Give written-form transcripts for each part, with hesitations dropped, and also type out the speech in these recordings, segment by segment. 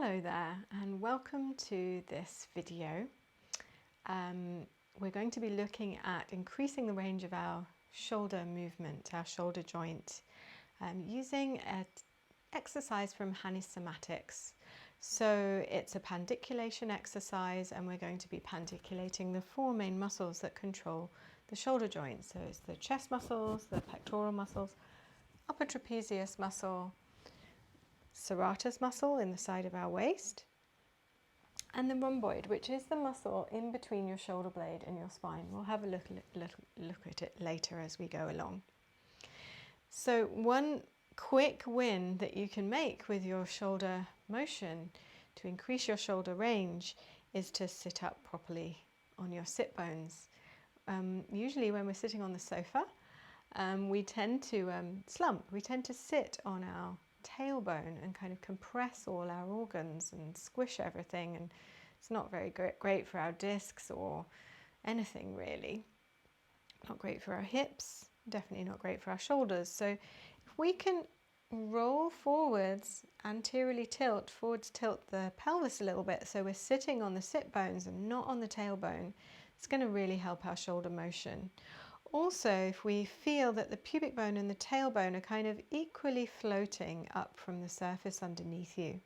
Hello there and welcome to this video. We're going to be looking at increasing the range of our shoulder movement, our shoulder joint, using an exercise from Hanna Somatics. So it's a pandiculation exercise and we're going to be pandiculating the four main muscles that control the shoulder joint. So it's the chest muscles, the pectoral muscles, upper trapezius muscle, serratus muscle in the side of our waist, and the rhomboid, which is the muscle in between your shoulder blade and your spine. We'll have a look at it later as we go along. So one quick win that you can make with your shoulder motion to increase your shoulder range is to sit up properly on your sit bones. Usually when we're sitting on the sofa, we tend to slump. We tend to sit on our tailbone and kind of compress all our organs and squish everything, and it's not very great for our discs or anything really. Not great for our hips, definitely not great for our shoulders. So if we can roll forwards, anteriorly tilt, forwards tilt the pelvis a little bit so we're sitting on the sit bones and not on the tailbone, it's going to really help our shoulder motion. Also, if we feel that the pubic bone and the tailbone are kind of equally floating up from the surface underneath you.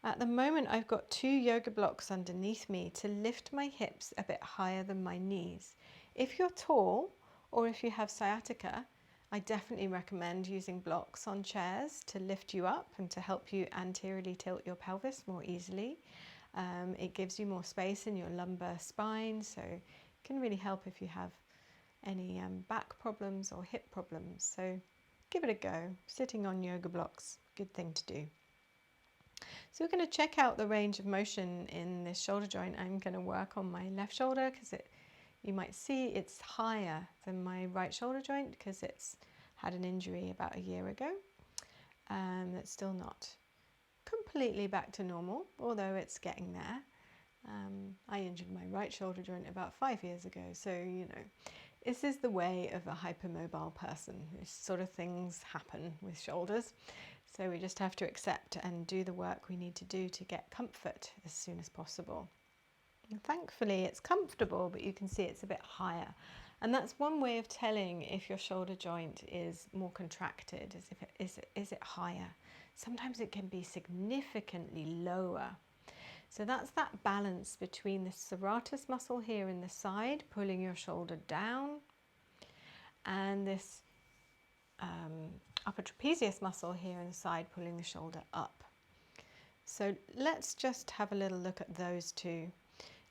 At the moment, I've got 2 yoga blocks underneath me to lift my hips a bit higher than my knees. If you're tall or if you have sciatica, I definitely recommend using blocks on chairs to lift you up and to help you anteriorly tilt your pelvis more easily. It gives you more space in your lumbar spine, so it can really help if you have any back problems or hip problems. So give it a go. Sitting on yoga blocks, good thing to do. So we're going to check out the range of motion in this shoulder joint. I'm going to work on my left shoulder because you might see it's higher than my right shoulder joint because it's had an injury about a year ago. It's still not completely back to normal, although it's getting there. I injured my right shoulder joint about 5 years ago, so you know, this is the way of a hypermobile person. This sort of things happen with shoulders, so we just have to accept and do the work we need to do to get comfort as soon as possible. And thankfully it's comfortable, but you can see it's a bit higher, and that's one way of telling if your shoulder joint is more contracted, is it higher. Sometimes it can be significantly lower. So that's that balance between the serratus muscle here in the side, pulling your shoulder down, and this upper trapezius muscle here in the side, pulling the shoulder up. So let's just have a little look at those two.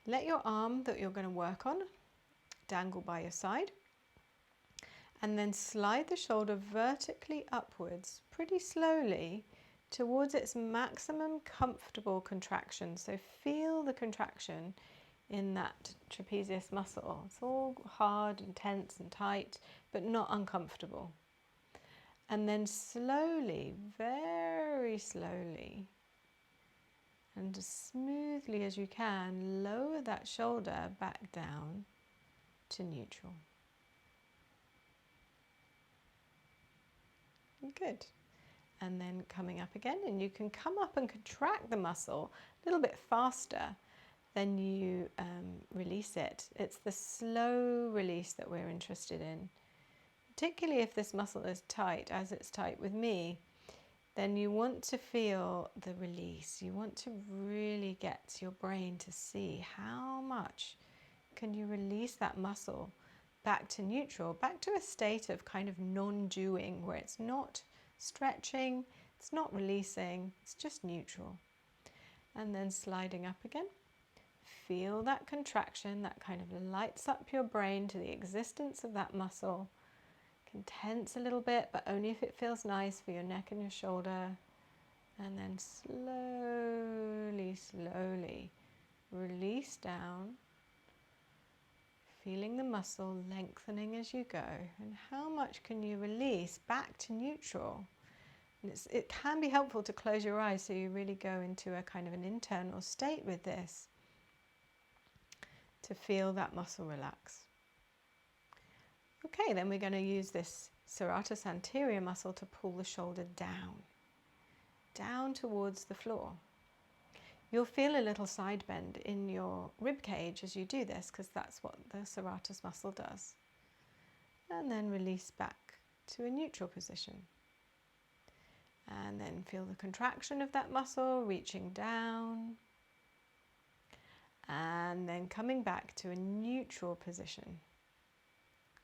Let your arm that you're going to work on dangle by your side, and then slide the shoulder vertically upwards pretty slowly towards its maximum comfortable contraction. So feel the contraction in that trapezius muscle. It's all hard and tense and tight, but not uncomfortable. And then slowly, very slowly, and as smoothly as you can, lower that shoulder back down to neutral. Good. And then coming up again, and you can come up and contract the muscle a little bit faster than you release it. It's the slow release that we're interested in. Particularly if this muscle is tight, as it's tight with me, then you want to feel the release. You want to really get your brain to see how much can you release that muscle back to neutral, back to a state of kind of non-doing, where it's not stretching, it's not releasing, it's just neutral. And then sliding up again. Feel that contraction, that kind of lights up your brain to the existence of that muscle. Can tense a little bit, but only if it feels nice for your neck and your shoulder. And then slowly, slowly release down, feeling the muscle lengthening as you go. And how much can you release back to neutral? And it can be helpful to close your eyes so you really go into a kind of an internal state with this, to feel that muscle relax. Okay, then we're going to use this serratus anterior muscle to pull the shoulder down towards the floor. You'll feel a little side bend in your rib cage as you do this, because that's what the serratus muscle does. And then release back to a neutral position. And then feel the contraction of that muscle reaching down. And then coming back to a neutral position.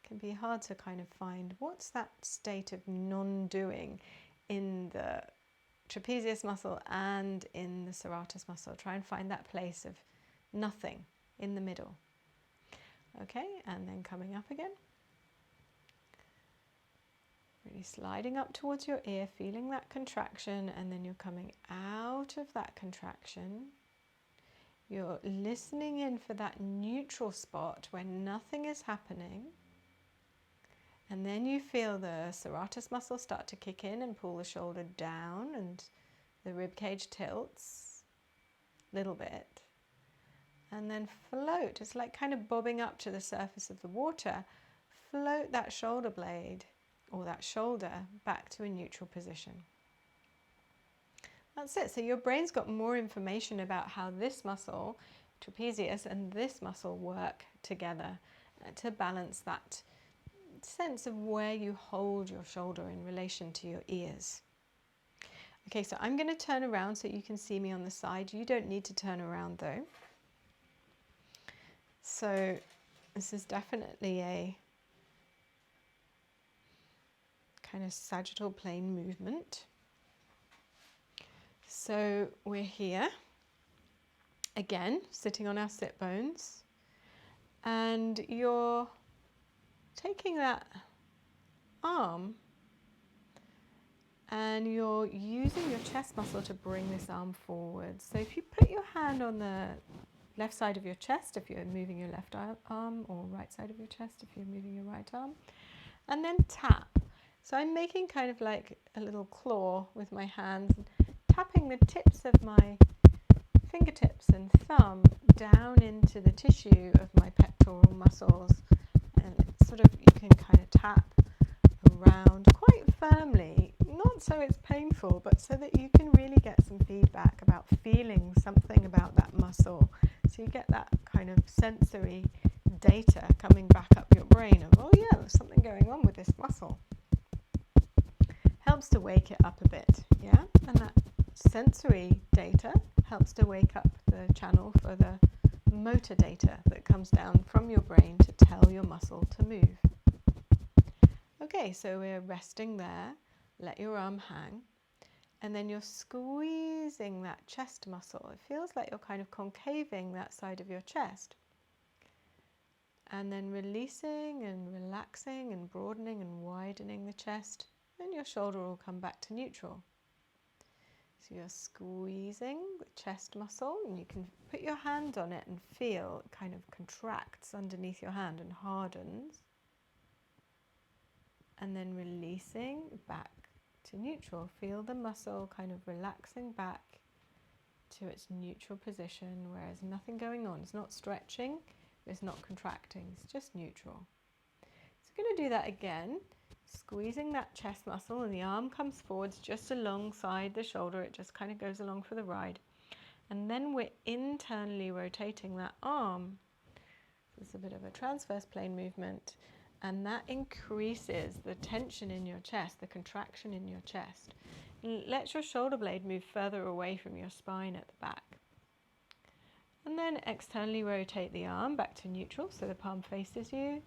It can be hard to kind of find what's that state of non-doing in the trapezius muscle and in the serratus muscle. Try and find that place of nothing in the middle. Okay, and then coming up again. Really sliding up towards your ear, feeling that contraction, and then you're coming out of that contraction. You're listening in for that neutral spot where nothing is happening. And then you feel the serratus muscle start to kick in and pull the shoulder down, and the rib cage tilts a little bit. And then float, it's like kind of bobbing up to the surface of the water. Float that shoulder blade or that shoulder back to a neutral position. That's it. So your brain's got more information about how this muscle, trapezius, and this muscle work together to balance that sense of where you hold your shoulder in relation to your ears. Okay, so I'm going to turn around so you can see me on the side. You don't need to turn around though. So this is definitely a kind of sagittal plane movement. So we're here, again, sitting on our sit bones, and you're taking that arm and you're using your chest muscle to bring this arm forward. So if you put your hand on the left side of your chest, if you're moving your left arm, or right side of your chest, if you're moving your right arm, and then tap. So I'm making kind of like a little claw with my hands, tapping the tips of my fingertips and thumb down into the tissue of my pectoral muscles, and it's sort of, you can kind of tap around quite firmly, not so it's painful, but so that you can really get some feedback about feeling something about that muscle. So you get that kind of sensory data coming back up your brain of, oh yeah, there's something going on with this muscle. Helps to wake it up a bit, yeah? And that sensory data helps to wake up the channel for the motor data that comes down from your brain to tell your muscle to move. Okay, so we're resting there. Let your arm hang. And then you're squeezing that chest muscle. It feels like you're kind of concaving that side of your chest. And then releasing and relaxing and broadening and widening the chest. Then your shoulder will come back to neutral. So you're squeezing the chest muscle, and you can put your hand on it and feel it kind of contracts underneath your hand and hardens. And then releasing back to neutral. Feel the muscle kind of relaxing back to its neutral position, where there's nothing going on. It's not stretching, it's not contracting, it's just neutral. So we're going to do that again. Squeezing that chest muscle, and the arm comes forwards just alongside the shoulder. It just kind of goes along for the ride. And then we're internally rotating that arm. It's a bit of a transverse plane movement, and that increases the tension in your chest, the contraction in your chest. Let your shoulder blade move further away from your spine at the back. And then externally rotate the arm back to neutral so the palm faces you.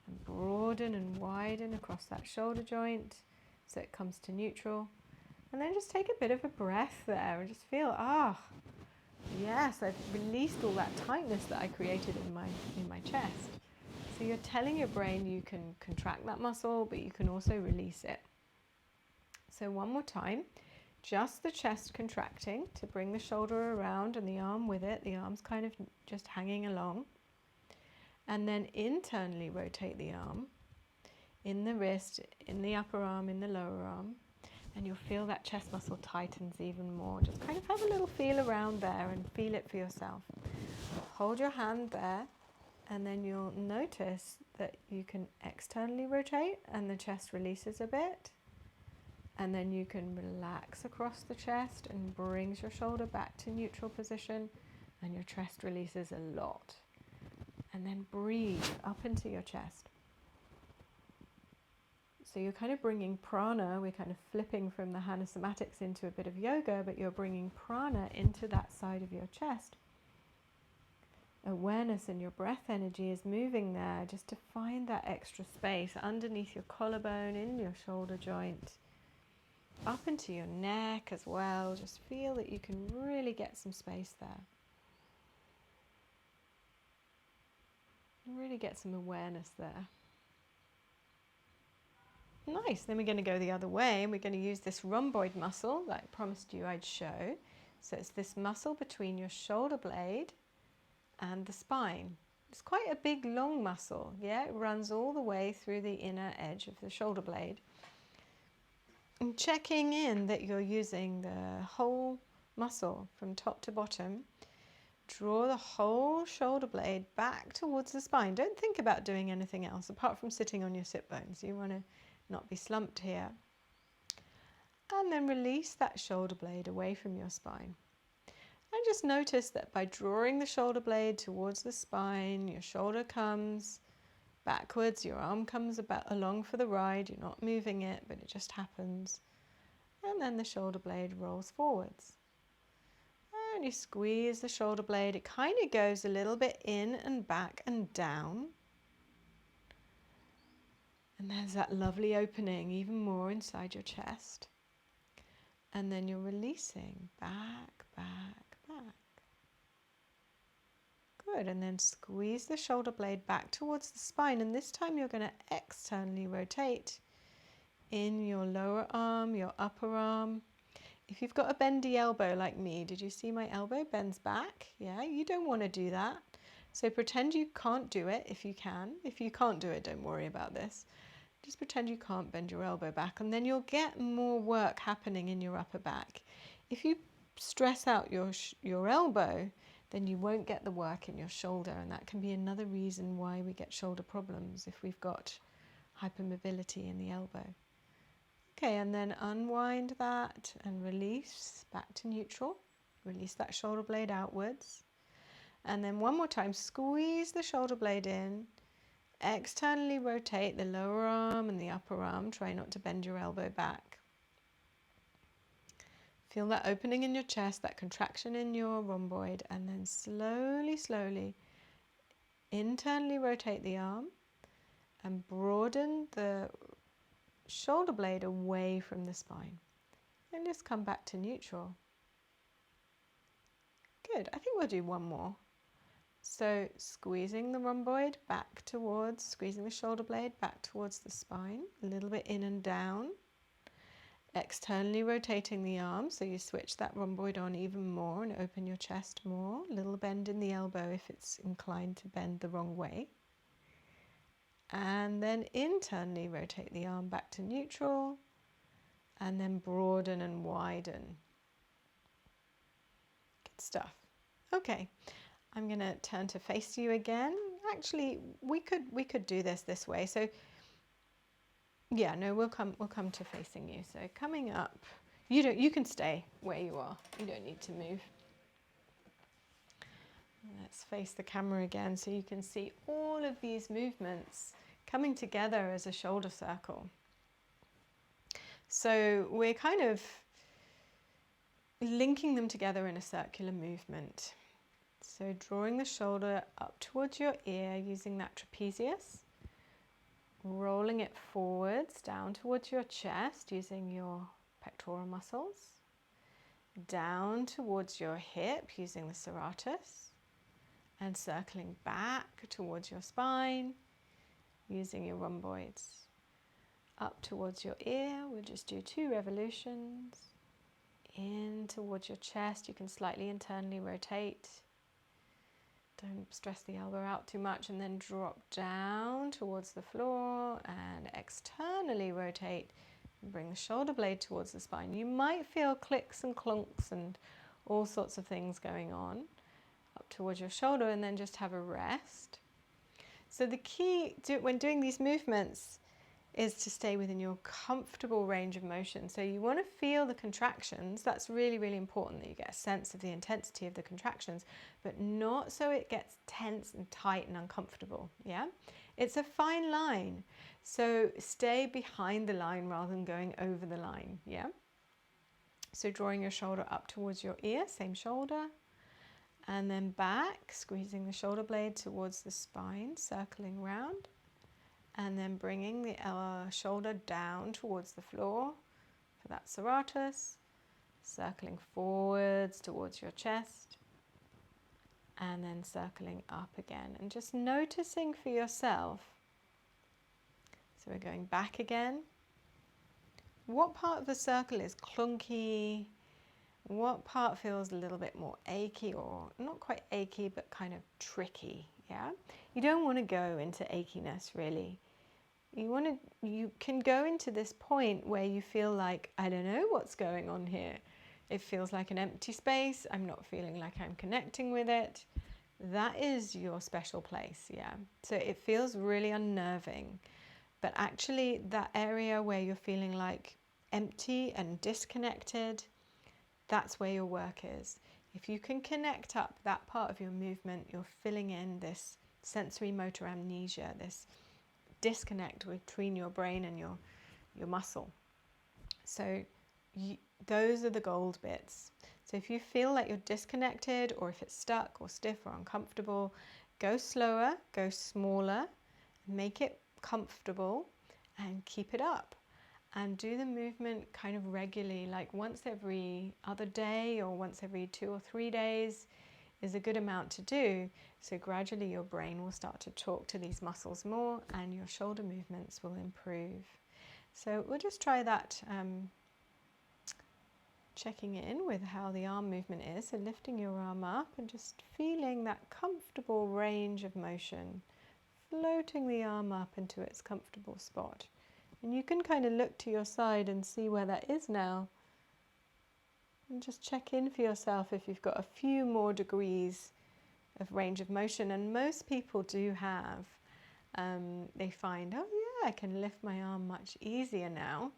And broaden and widen across that shoulder joint so it comes to neutral. And then just take a bit of a breath there and just feel, yes, I've released all that tightness that I created in my chest. So you're telling your brain you can contract that muscle, but you can also release it. So one more time, just the chest contracting to bring the shoulder around and the arm with it. The arm's kind of just hanging along. And then internally rotate the arm in the wrist, in the upper arm, in the lower arm, and you'll feel that chest muscle tightens even more. Just kind of have a little feel around there and feel it for yourself. Hold your hand there, and then you'll notice that you can externally rotate and the chest releases a bit, And then you can relax across the chest and brings your shoulder back to neutral position, and your chest releases a lot. And then breathe up into your chest. So you're kind of bringing prana, we're kind of flipping from the Hanna Somatics into a bit of yoga, but you're bringing prana into that side of your chest. Awareness and your breath energy is moving there just to find that extra space underneath your collarbone, in your shoulder joint, up into your neck as well. Just feel that you can really get some space there. Really get some awareness there. Nice. Then we're going to go the other way, and we're going to use this rhomboid muscle that I promised you I'd show. So it's this muscle between your shoulder blade and the spine. It's quite a big, long muscle. Yeah, it runs all the way through the inner edge of the shoulder blade. And checking in that you're using the whole muscle from top to bottom. Draw the whole shoulder blade back towards the spine. Don't think about doing anything else apart from sitting on your sit bones. You want to not be slumped here. And then release that shoulder blade away from your spine. And just notice that by drawing the shoulder blade towards the spine, your shoulder comes backwards, your arm comes along for the ride. You're not moving it, but it just happens. And then the shoulder blade rolls forwards. And you squeeze the shoulder blade. It kind of goes a little bit in and back and down. And there's that lovely opening, even more inside your chest. And then you're releasing back, back, back. Good. And then squeeze the shoulder blade back towards the spine. And this time you're going to externally rotate in your lower arm, your upper arm. If you've got a bendy elbow like me, did you see my elbow bends back? Yeah, you don't want to do that. So pretend you can't do it if you can. If you can't do it, don't worry about this. Just pretend you can't bend your elbow back, and then you'll get more work happening in your upper back. If you stress out your elbow, then you won't get the work in your shoulder, and that can be another reason why we get shoulder problems if we've got hypermobility in the elbow. Okay, and then unwind that and release back to neutral. Release that shoulder blade outwards. And then one more time, squeeze the shoulder blade in. Externally rotate the lower arm and the upper arm. Try not to bend your elbow back. Feel that opening in your chest, that contraction in your rhomboid, and then slowly, slowly internally rotate the arm and broaden the shoulder blade away from the spine. And just come back to neutral. Good. I think we'll do one more. So squeezing the rhomboid back towards, squeezing the shoulder blade back towards the spine, a little bit in and down. Externally rotating the arm, so you switch that rhomboid on even more and open your chest more. A little bend in the elbow if it's inclined to bend the wrong way. And then internally rotate the arm back to neutral, and then broaden and widen. Good stuff. Okay, I'm going to turn to face you again. Actually, we could do this way. So yeah, no, we'll come to facing you. So coming up, you can stay where you are. You don't need to move. Let's face the camera again so you can see all of these movements coming together as a shoulder circle. So we're kind of linking them together in a circular movement. So drawing the shoulder up towards your ear using that trapezius, rolling it forwards down towards your chest using your pectoral muscles, down towards your hip using the serratus, and circling back towards your spine using your rhomboids. Up towards your ear, we'll just do 2 revolutions. In towards your chest, you can slightly internally rotate. Don't stress the elbow out too much, and then drop down towards the floor and externally rotate. Bring the shoulder blade towards the spine. You might feel clicks and clunks and all sorts of things going on up towards your shoulder, and then just have a rest. So the key when doing these movements is to stay within your comfortable range of motion. So you want to feel the contractions. That's really, really important that you get a sense of the intensity of the contractions, but not so it gets tense and tight and uncomfortable. Yeah, it's a fine line. So stay behind the line rather than going over the line. Yeah. So drawing your shoulder up towards your ear, same shoulder, and then back, squeezing the shoulder blade towards the spine, circling round. And then bringing the shoulder down towards the floor for that serratus, circling forwards towards your chest, and then circling up again. And just noticing for yourself. So we're going back again. What part of the circle is clunky? What part feels a little bit more achy, or not quite achy, but kind of tricky? Yeah, you don't want to go into achiness really. You can go into this point where you feel like, I don't know what's going on here. It feels like an empty space. I'm not feeling like I'm connecting with it. That is your special place, yeah. So it feels really unnerving. But actually that area where you're feeling like empty and disconnected, that's where your work is. If you can connect up that part of your movement, you're filling in this sensory motor amnesia, this disconnect between your brain and your muscle. So those are the gold bits. So if you feel like you're disconnected, or if it's stuck or stiff or uncomfortable, go slower, go smaller, make it comfortable and keep it up. And do the movement kind of regularly, like once every other day or once every 2 or 3 days is a good amount to do. So gradually your brain will start to talk to these muscles more and your shoulder movements will improve. So we'll just try that, checking in with how the arm movement is. So lifting your arm up and just feeling that comfortable range of motion, floating the arm up into its comfortable spot. And you can kind of look to your side and see where that is now. And just check in for yourself if you've got a few more degrees of range of motion. And most people do have. They find, oh yeah, I can lift my arm much easier now.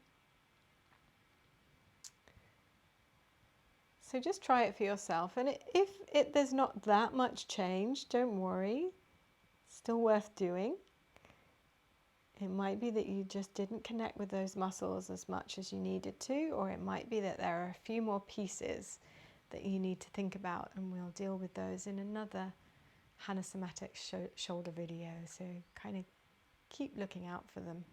So just try it for yourself. And if there's not that much change, don't worry. Still worth doing. It might be that you just didn't connect with those muscles as much as you needed to, or it might be that there are a few more pieces that you need to think about, and we'll deal with those in another Hanna Somatics shoulder video, so kind of keep looking out for them.